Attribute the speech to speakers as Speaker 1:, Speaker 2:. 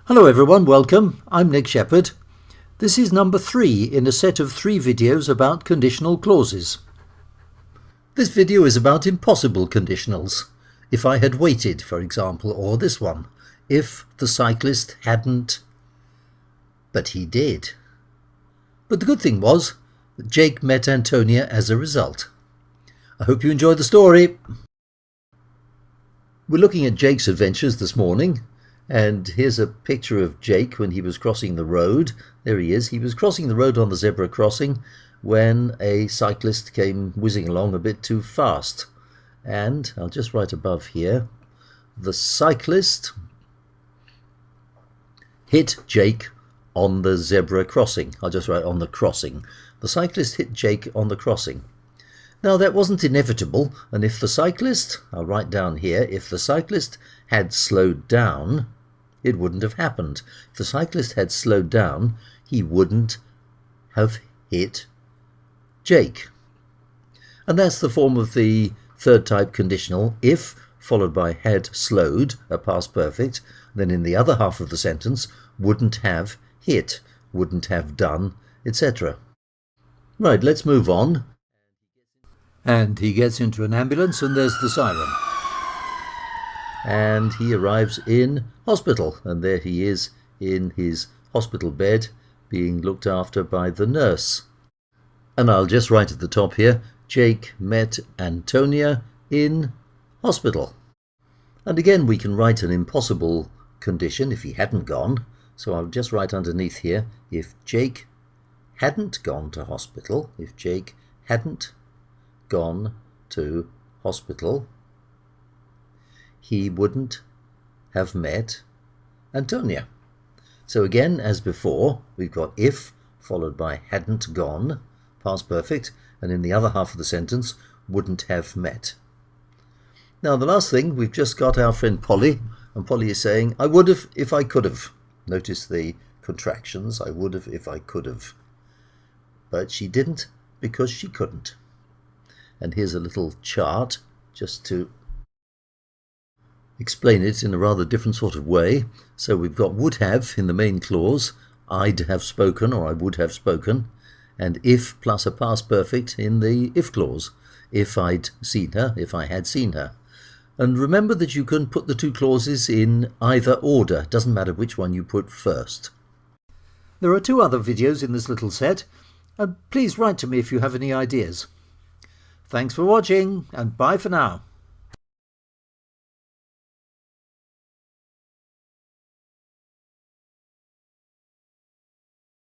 Speaker 1: Hello everyone, welcome. I'm Nick Shepherd. This is number 3 in a set of 3 videos about conditional clauses. This video is about impossible conditionals. If I had waited, for example, or this one. If the cyclist hadn't... But he did. But the good thing was that Jake met Antonia as a result. I hope you enjoyed the story. We're looking at Jake's adventures this morning. And here's a picture of Jake when he was crossing the road. There he is. He was crossing the road on the zebra crossing when a cyclist came whizzing along a bit too fast. And I'll just write above here, the cyclist hit Jake on the zebra crossing. I'll just write on the crossing. The cyclist hit Jake on the crossing. Now that wasn't inevitable, and if the cyclist, I'll write down here, if the cyclist had slowed down, it wouldn't have happened. If the cyclist had slowed down, he wouldn't have hit Jake. And that's the form of the third type conditional, if followed by had slowed, a past perfect, then in the other half of the sentence, wouldn't have hit, wouldn't have done, etc. Right, let's move on. And he gets into an ambulance and there's the siren. And he arrives in hospital, and there he is in his hospital bed being looked after by the nurse. And I'll just write at the top here, Jake met Antonia in hospital. And again we can write an impossible condition if he hadn't gone. So I'll just write underneath here, if Jake hadn't gone to hospital, if Jake hadn't gone to hospital, he wouldn't have met Antonia. So again, as before, we've got if followed by hadn't gone, past perfect, and in the other half of the sentence, wouldn't have met. Now the last thing, we've just got our friend Polly, and Polly is saying, I would have if I could have. Notice the contractions, I would have if I could have. But she didn't because she couldn't. And here's a little chart just to explain it in a rather different sort of way. So we've got would have in the main clause, I'd have spoken or I would have spoken, and if plus a past perfect in the if clause, if I'd seen her, if I had seen her. And remember that you can put the two clauses in either order, doesn't matter which one you put first. There are 2 other videos in this little set, and please write to me if you have any ideas. Thanks for watching, and bye for now.